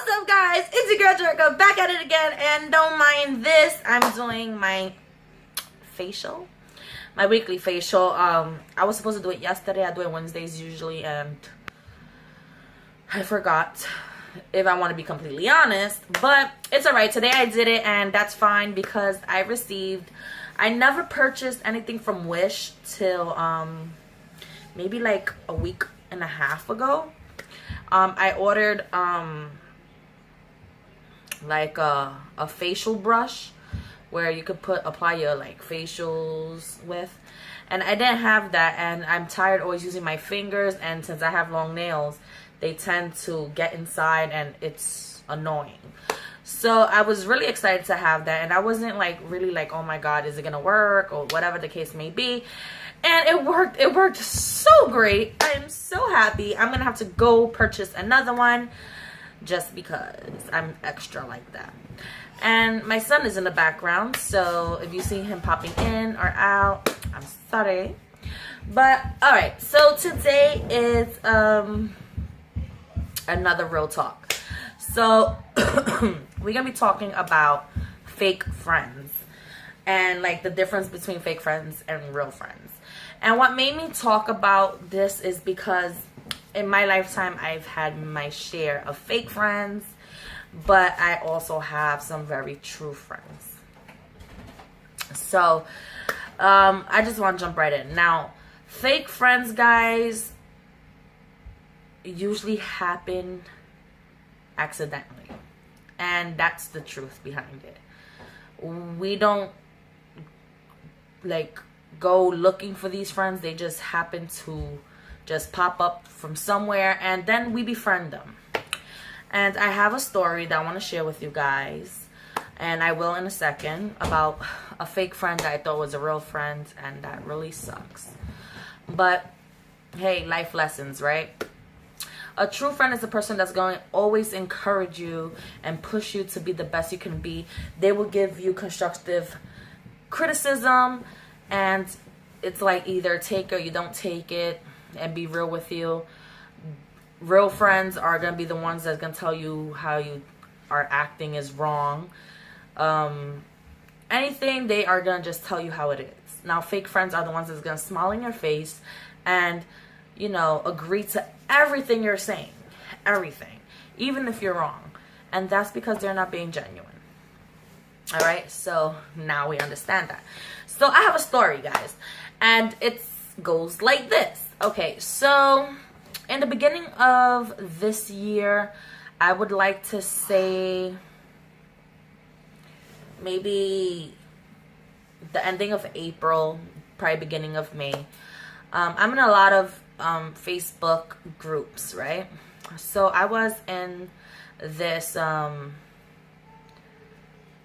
What's up, guys? It's your girl Jericka, back at it again, and don't mind this. I'm doing my facial, my weekly facial. I was supposed to do it yesterday. I do it Wednesdays usually, and I forgot, if I want to be completely honest. But it's alright. Today I did it, and that's fine because I never purchased anything from Wish till maybe like a week and a half ago. I ordered like a facial brush where you could apply your like facials with, and I didn't have that, and I'm tired always using my fingers, and since I have long nails, they tend to get inside and it's annoying. So I was really excited to have that, and I wasn't like really like, oh my god, is it gonna work, or whatever the case may be. And it worked so great. I am so happy. I'm gonna have to go purchase another one just because I'm extra like that. And my son is in the background, so if you see him popping in or out, I'm sorry. But alright, so today is another real talk. So we're gonna be talking about fake friends and like the difference between fake friends and real friends. And what made me talk about this is because in my lifetime I've had my share of fake friends, but I also have some very true friends. So I just want to jump right in. Now, fake friends, guys, usually happen accidentally, and that's the truth behind it. We don't like go looking for these friends. They just happen to just pop up from somewhere, and then we befriend them. And I have a story that I want to share with you guys, and I will in a second, about a fake friend that I thought was a real friend, and that really sucks. But hey, life lessons, right? A true friend is a person that's going to always encourage you and push you to be the best you can be. They will give you constructive criticism, and it's like either take it or you don't take it, and be real with you. Real friends are going to be the ones that's going to tell you how you are acting is wrong. Anything, they are going to just tell you how it is. Now, fake friends are the ones that's going to smile in your face and, you know, agree to everything you're saying. Everything. Even if you're wrong. And that's because they're not being genuine. Alright, so now we understand that. So I have a story, guys, and it goes like this. Okay, so in the beginning of this year, I would like to say maybe the ending of April, probably beginning of May. I'm in a lot of Facebook groups, right? So I was in this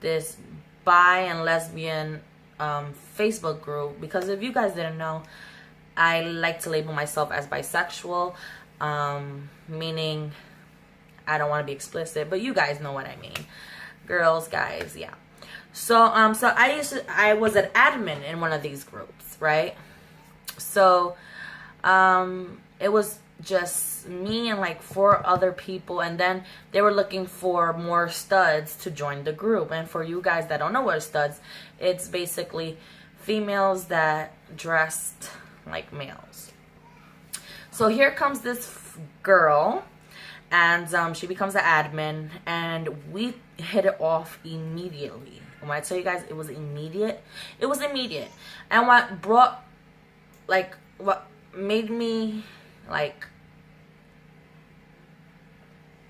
this bi and lesbian Facebook group, because if you guys didn't know, I like to label myself as bisexual, meaning I don't want to be explicit, but you guys know what I mean. Girls, guys, yeah. So I was an admin in one of these groups, right? So it was just me and like 4 other people, and then they were looking for more studs to join the group. And for you guys that don't know what studs, it's basically females that dressed like males. So here comes this girl, and she becomes an admin, and we hit it off immediately. When I tell you guys it was immediate, it was immediate. And what made me like,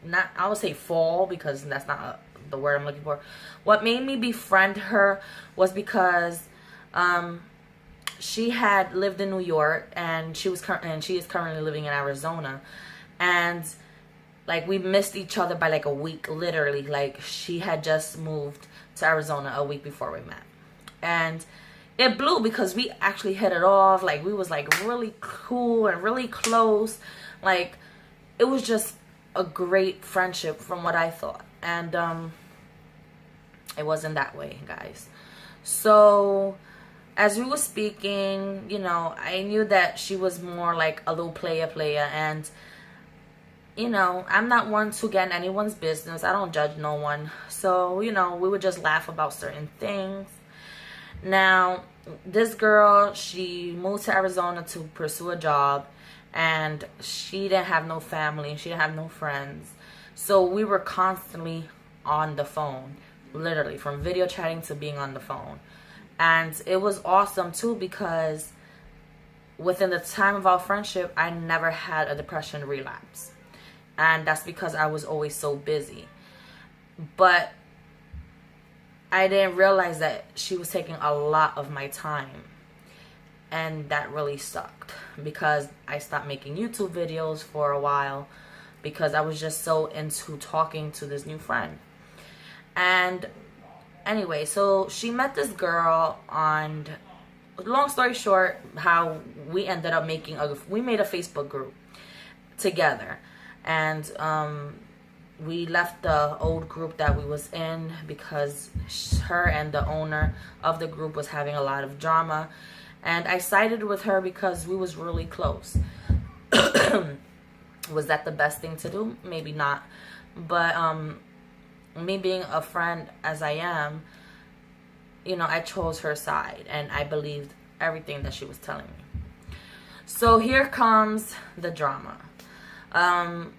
not, I would say fall, because that's not the word I'm looking for. What made me befriend her was because she had lived in New York, and she is currently living in Arizona, and like we missed each other by like a week, literally. Like she had just moved to Arizona a week before we met, and it blew because we actually hit it off. Like we was like really cool and really close. Like it was just a great friendship from what I thought, and it wasn't that way, guys. So as we were speaking, you know, I knew that she was more like a little player, and you know, I'm not one to get in anyone's business. I don't judge no one. So, you know, we would just laugh about certain things. Now, this girl, she moved to Arizona to pursue a job, and she didn't have no family. She didn't have no friends. So we were constantly on the phone, literally from video chatting to being on the phone. And it was awesome too, because within the time of our friendship, I never had a depression relapse. And that's because I was always so busy. But I didn't realize that she was taking a lot of my time. And that really sucked, because I stopped making YouTube videos for a while because I was just so into talking to this new friend. And anyway, so she met this girl on, long story short, how we ended up we made a Facebook group together. And we left the old group that we was in because her and the owner of the group was having a lot of drama. And I sided with her because we was really close. Was that the best thing to do? Maybe not. But me being a friend as I am, you know, I chose her side and I believed everything that she was telling me. So here comes the drama.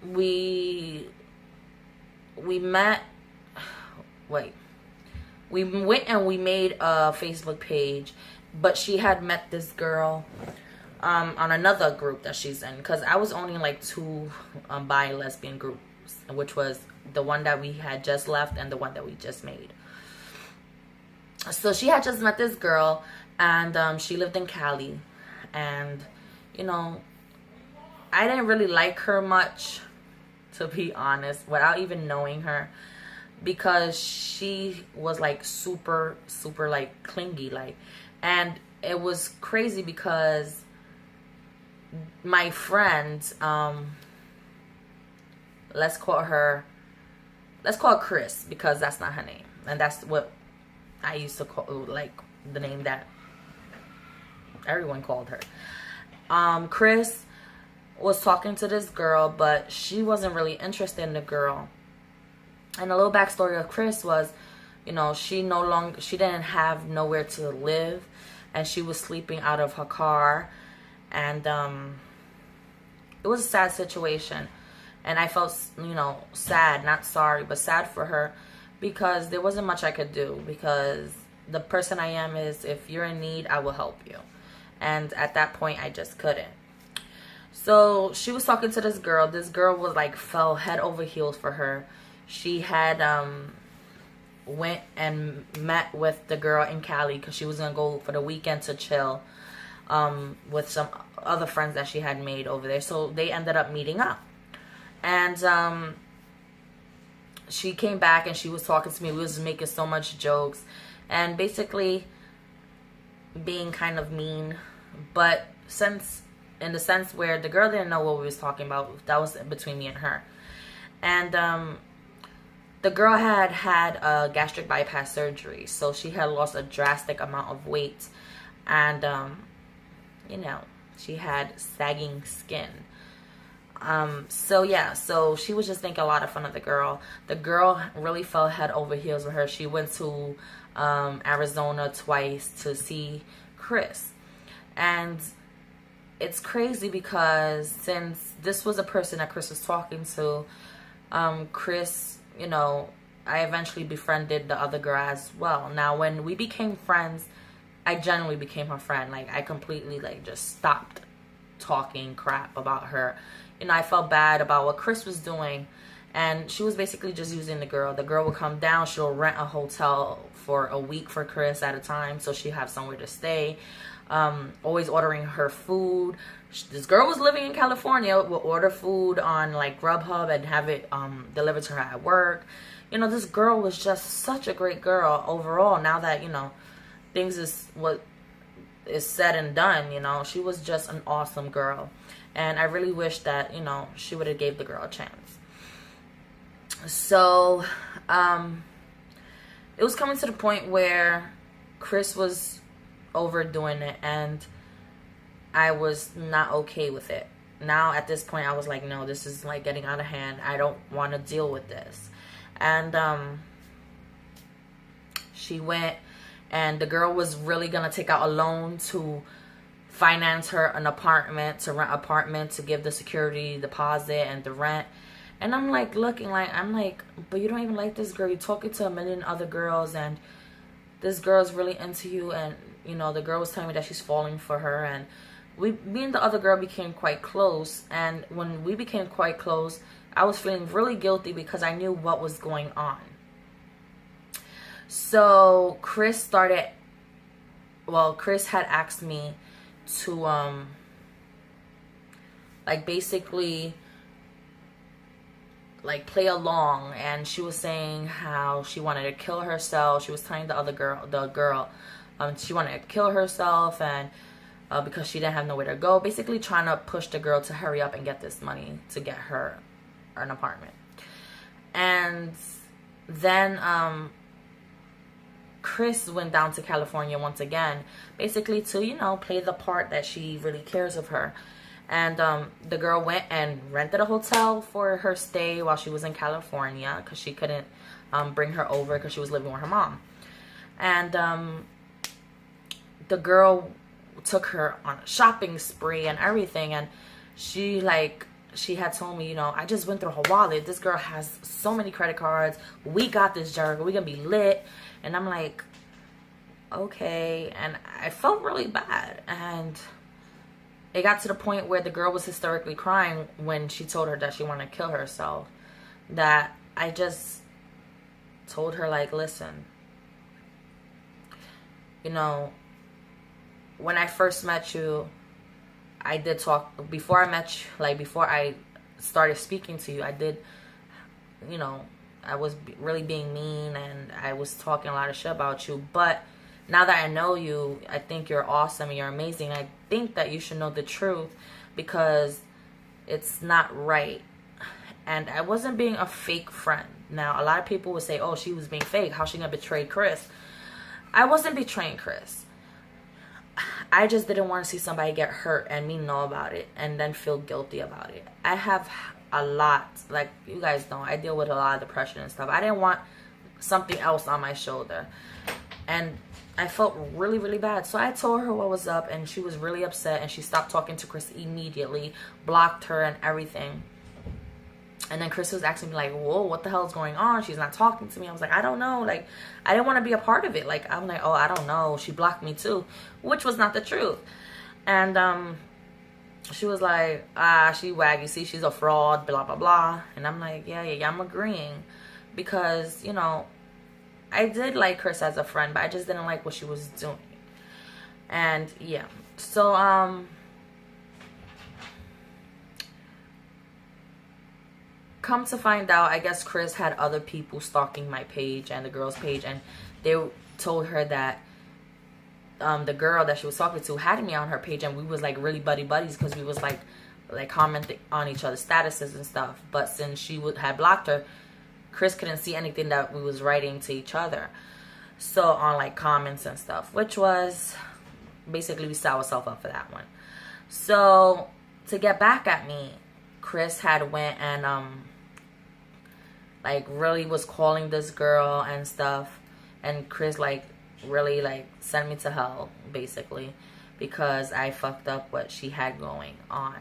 We met, we went and we made a Facebook page, but she had met this girl on another group that she's in, because I was only in like 2 bi lesbian groups, which was the one that we had just left and the one that we just made. So she had just met this girl, and she lived in Cali, and you know, I didn't really like her much, to be honest, without even knowing her, because she was like super like clingy, like, and it was crazy because my friend, let's call her Chris, because that's not her name, and that's what I used to call, like, the name that everyone called her. Chris was talking to this girl, but she wasn't really interested in the girl. And a little backstory of Chris was, you know, she didn't have nowhere to live, and she was sleeping out of her car, and it was a sad situation. And I felt, you know, sad, not sorry, but sad for her, because there wasn't much I could do, because the person I am is, if you're in need, I will help you. And at that point, I just couldn't. So she was talking to this girl. This girl was like, fell head over heels for her. She had went and met with the girl in Cali because she was gonna go for the weekend to chill with some other friends that she had made over there. So they ended up meeting up. And she came back and she was talking to me. We was making so much jokes and basically being kind of mean, but in the sense where the girl didn't know what we was talking about. That was between me and her. And the girl had a gastric bypass surgery, so she had lost a drastic amount of weight, and you know, she had sagging skin. So yeah, so she was just thinking a lot of fun of the girl. The girl really fell head over heels with her. She went to Arizona twice to see Chris. And it's crazy because since this was a person that Chris was talking to, Chris, you know, I eventually befriended the other girl as well. Now, when we became friends, I genuinely became her friend. Like, I completely, like, just stopped talking crap about her. You know, I felt bad about what Chris was doing, and she was basically just using the girl. The girl would come down, she'll rent a hotel for a week for Chris at a time, so she'd have somewhere to stay. Always ordering her food. This girl was living in California, would order food on like Grubhub and have it delivered to her at work. You know, this girl was just such a great girl overall. Now that, you know, things is what is said and done, you know, she was just an awesome girl. And I really wish that, you know, she would have gave the girl a chance. So, it was coming to the point where Chris was overdoing it, and I was not okay with it. now at this point I was like, no, this is like getting out of hand. I don't want to deal with this. And she went, and the girl was really gonna take out a loan to finance her an apartment, to rent an apartment, to give the security deposit and the rent. And I'm like looking like, I'm like, but you don't even like this girl. You're talking to a million other girls, and this girl's really into you. And you know, the girl was telling me that she's falling for her, and me and the other girl became quite close. And when we became quite close, I was feeling really guilty because I knew what was going on. So Chris had asked me to like basically like play along, and she was saying how she wanted to kill herself. She was telling the girl she wanted to kill herself, and because she didn't have nowhere to go, basically trying to push the girl to hurry up and get this money to get her an apartment. And then Chris went down to California once again, basically to, you know, play the part that she really cares of her. And the girl went and rented a hotel for her stay while she was in California, because she couldn't bring her over because she was living with her mom. And the girl took her on a shopping spree and everything. And she had told me, you know, I just went through her wallet. This girl has so many credit cards. We got this, Jericka. We gonna be lit. And I'm like, okay. And I felt really bad. And it got to the point where the girl was hysterically crying when she told her that she wanted to kill herself. That I just told her, like, listen, you know, when I first met you, I did talk, before I met you, like before I started speaking to you, I did, you know, I was really being mean, and I was talking a lot of shit about you. But now that I know you, I think you're awesome and you're amazing. I think that you should know the truth, because it's not right. And I wasn't being a fake friend. Now, a lot of people would say, oh, she was being fake. How's she gonna betray Chris? I wasn't betraying Chris. I just didn't want to see somebody get hurt and me know about it and then feel guilty about it. I have a lot, like you guys know, I deal with a lot of depression and stuff. I didn't want something else on my shoulder. And I felt really, really bad. So I told her what was up, and she was really upset, and she stopped talking to Chris immediately, blocked her and everything. And then Chris was asking me, like, whoa, what the hell is going on? She's not talking to me. I was like, I don't know. Like, I didn't want to be a part of it. Like, I'm like, oh, I don't know. She blocked me too, which was not the truth. And she was like, she waggy. See, she's a fraud, blah, blah, blah. And I'm like, yeah, I'm agreeing. Because, you know, I did like Chris as a friend, but I just didn't like what she was doing. And, yeah. So, come to find out, I guess Chris had other people stalking my page and the girl's page, and they told her that the girl that she was talking to had me on her page, and we was like really buddies because we was like commenting on each other's statuses and stuff. But since she had blocked her, Chris couldn't see anything that we was writing to each other, so on like comments and stuff, which was basically we set ourselves up for that one. So to get back at me, Chris had went and like really was calling this girl and stuff, and Chris like really like sent me to hell basically, because I fucked up what she had going on.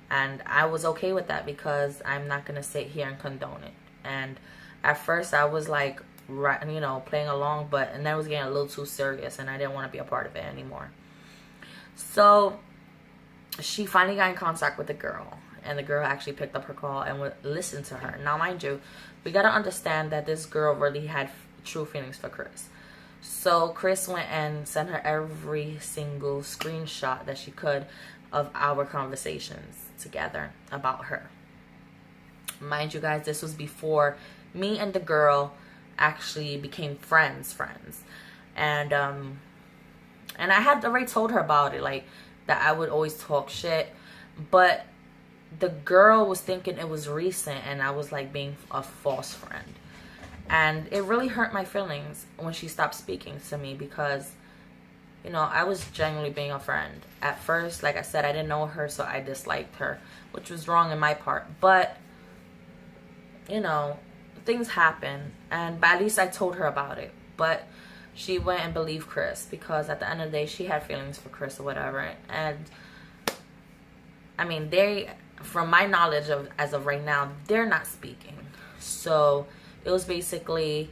And I was okay with that, because I'm not gonna sit here and condone it. And at first I was like, right, you know, playing along, and then it was getting a little too serious, and I didn't want to be a part of it anymore. So she finally got in contact with the girl, and the girl actually picked up her call and would listen to her. Now, mind you, we got to understand that this girl really had true feelings for Chris. So Chris went and sent her every single screenshot that she could of our conversations together about her. Mind you guys, this was before me and the girl actually became friends. And I had already told her about it, like that I would always talk shit, but the girl was thinking it was recent, and I was like being a false friend. And it really hurt my feelings when she stopped speaking to me, because you know, I was genuinely being a friend. At first, like I said, I didn't know her, so I disliked her, which was wrong in my part. But, you know, things happen, but at least I told her about it. But she went and believed Chris, because at the end of the day, she had feelings for Chris or whatever. And, I mean, from my knowledge of as of right now, they're not speaking. So, it was basically,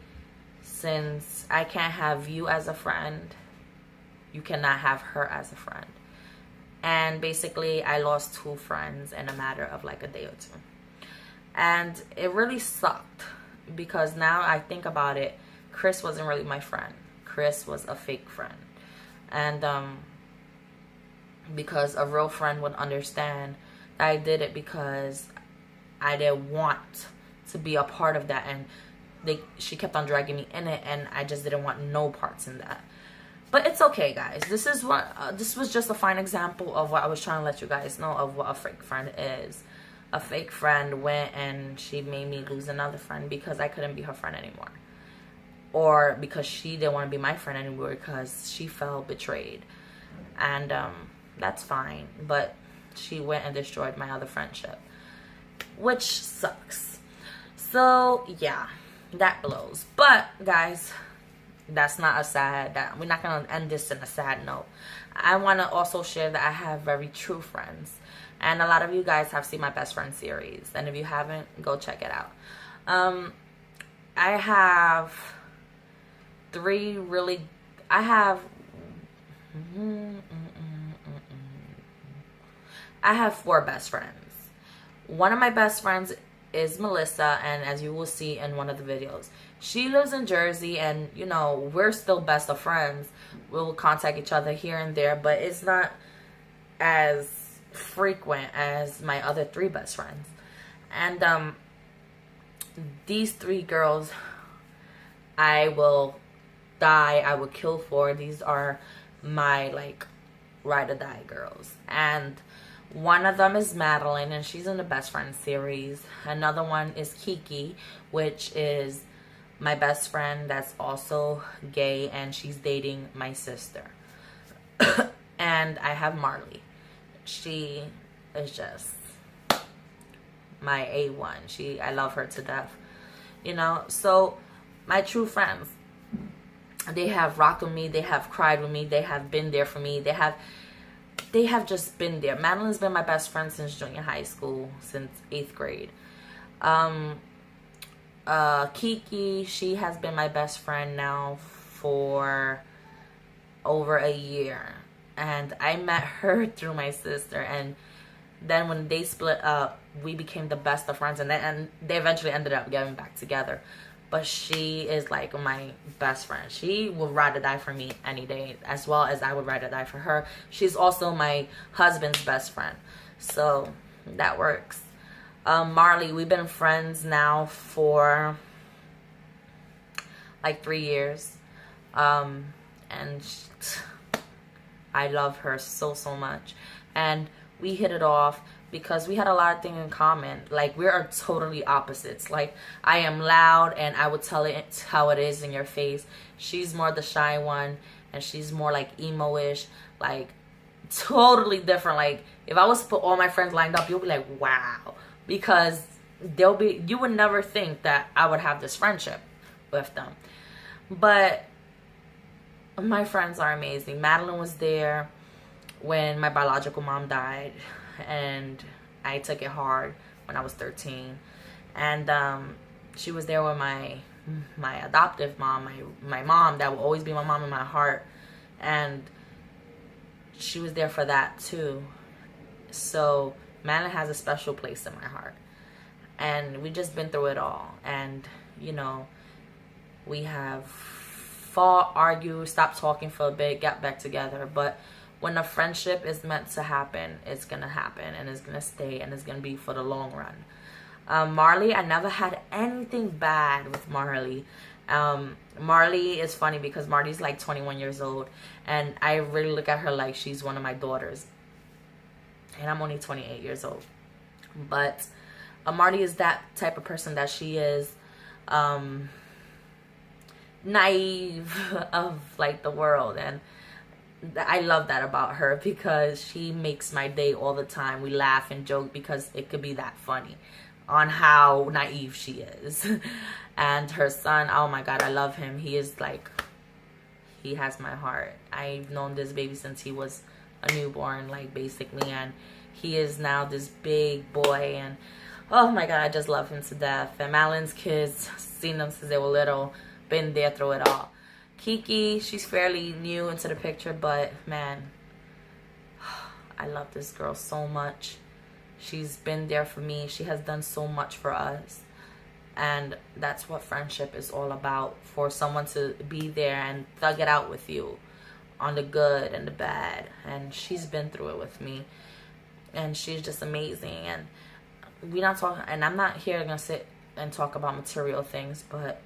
since I can't have you as a friend, you cannot have her as a friend. And basically, I lost 2 friends in a matter of like a day or 2. And it really sucked, because now I think about it, Chris wasn't really my friend. Chris was a fake friend. And because a real friend would understand that I did it because I didn't want to be a part of that. And she kept on dragging me in it, and I just didn't want no parts in that. But it's okay, guys. This was just a fine example of what I was trying to let you guys know of what a fake friend is. A fake friend went and she made me lose another friend because I couldn't be her friend anymore. Or because she didn't want to be my friend anymore because she felt betrayed. And that's fine. But she went and destroyed my other friendship, which sucks. So, yeah, that blows. But, guys, that's not a sad, we're not going to end this in a sad note. I want to also share that I have very true friends. And a lot of you guys have seen my best friend series. And if you haven't, go check it out. I have 4 best friends. One of my best friends is Melissa, and as you will see in one of the videos, she lives in Jersey, and you know, we're still best of friends. We'll contact each other here and there, but it's not as frequent as my other 3 best friends. And these 3 girls I will die, I will kill for. These are my like ride or die girls. And one of them is Madeline, and she's in the best friend series. Another one is Kiki, which is my best friend that's also gay, and she's dating my sister. And I have Marley. She is just my A1. I love her to death. You know, so my true friends, they have rocked with me, they have cried with me, they have been there for me, they have just been there. Madeline's been my best friend since junior high school, since 8th grade. Kiki, she has been my best friend now for over a year. And I met her through my sister. And then when they split up, we became the best of friends. And they eventually ended up getting back together. But she is like my best friend. She will ride or die for me any day, as well as I would ride or die for her. She's also my husband's best friend. So that works. Marley, we've been friends now for like 3 years. And I love her so much. And we hit it off because we had a lot of things in common. Like, we are totally opposites. Like, I am loud and I would tell it how it is in your face. She's more the shy one, and she's more like emo-ish, like totally different. Like, if I was to put all my friends lined up, you'll be like, wow. Because you would never think that I would have this friendship with them. But my friends are amazing. Madeline was there when my biological mom died, and I took it hard when I was 13. And she was there with my adoptive mom, my mom that will always be my mom in my heart, and she was there for that too. So Madeline has a special place in my heart, and we just been through it all. And you know, we have fought, argued, stopped talking for a bit, got back together. But when a friendship is meant to happen, it's gonna happen, and it's gonna stay, and it's gonna be for the long run. Marley, I never had anything bad with Marley. Marley is funny because Marley's like 21 years old, and I really look at her like she's one of my daughters, and I'm only 28 years old. But Marley is that type of person that she is, naive of like the world, and I love that about her, because she makes my day all the time. We laugh and joke because it could be that funny on how naive she is. And her son, oh my God, I love him. He is like, he has my heart. I've known this baby since he was a newborn, like, basically, and he is now this big boy, and oh my God, I just love him to death. And Madeline's kids, seen them since they were little, been there through it all. Kiki, she's fairly new into the picture, but man, I love this girl so much. She's been there for me. She has done so much for us. And that's what friendship is all about, for someone to be there and thug it out with you on the good and the bad. And she's been through it with me. And she's just amazing. And we're not talking, and I'm not here gonna sit and talk about material things, but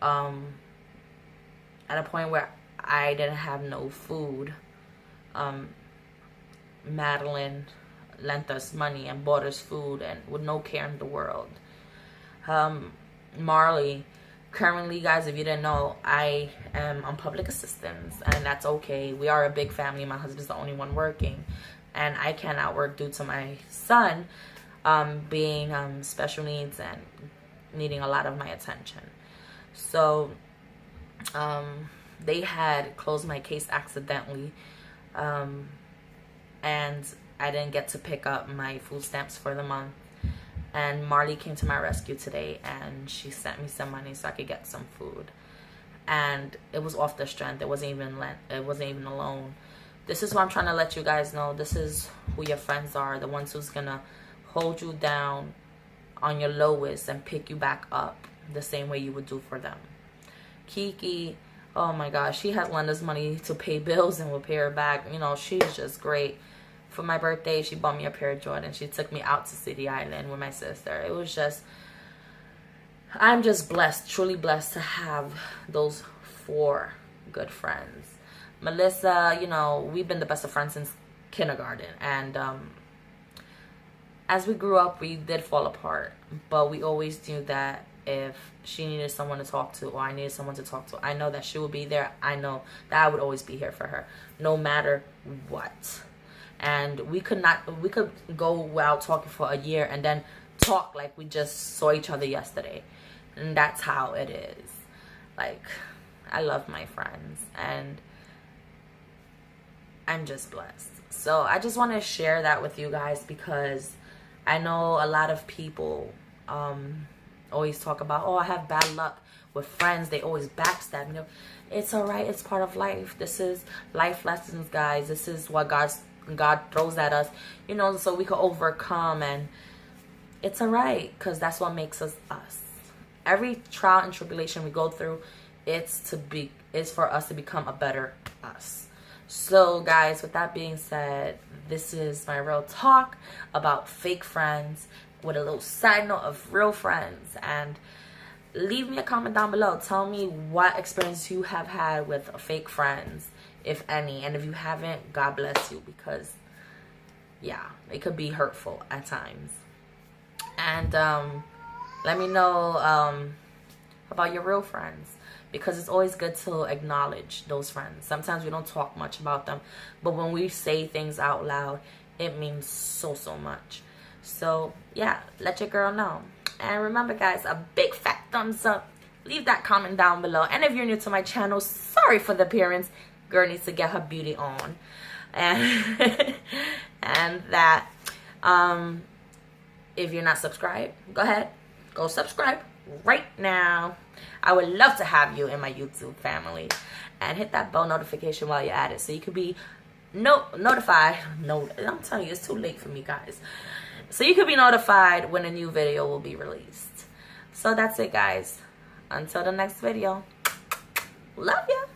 at a point where I didn't have no food, Madeline lent us money and bought us food, and with no care in the world. Marley, currently, guys, if you didn't know, I am on public assistance, and that's okay. We are a big family. My husband's the only one working, and I cannot work due to my son being special needs and needing a lot of my attention. So they had closed my case accidentally, and I didn't get to pick up my food stamps for the month. And Marley came to my rescue today, and she sent me some money so I could get some food. And it was off the strength. It wasn't even a loan. This is what I'm trying to let you guys know. This is who your friends are, the ones who's gonna hold you down on your lowest and pick you back up the same way you would do for them. Kiki, oh my gosh, she has lent us money to pay bills and we'll pay her back. You know, she's just great. For my birthday, she bought me a pair of Jordans. She took me out to City Island with my sister. It was just, I'm just blessed, truly blessed to have those 4 good friends. Melissa, you know, we've been the best of friends since kindergarten. And as we grew up, we did fall apart. But we always knew that if she needed someone to talk to, or I needed someone to talk to, I know that she would be there. I know that I would always be here for her, no matter what. And we could go without talking for a year and then talk like we just saw each other yesterday. And that's how it is. Like, I love my friends, and I'm just blessed. So I just want to share that with you guys, because I know a lot of people always talk about, oh, I have bad luck with friends. They always backstab me. It's all right. It's part of life. This is life lessons, guys. This is what God throws at us, you know, so we can overcome. And it's all right, because that's what makes us us. Every trial and tribulation we go through, it's for us to become a better us. So guys, with that being said, this is my real talk about fake friends with a little side note of real friends. And leave me a comment down below. Tell me what experience you have had with fake friends, if any. And if you haven't, God bless you, because yeah, it could be hurtful at times. And let me know about your real friends, because it's always good to acknowledge those friends. Sometimes we don't talk much about them, but when we say things out loud, it means so much. So yeah, let your girl know. And remember, guys, a big fat thumbs up. Leave that comment down below. And if you're new to my channel, sorry for the appearance. Girl needs to get her beauty on. And and that if you're not subscribed, go ahead, go subscribe right now. I would love to have you in my YouTube family. And hit that bell notification while you're at it, so you could be notified. No, I'm telling you, it's too late for me, guys. So you could be notified when a new video will be released. So that's it, guys. Until the next video. Love ya.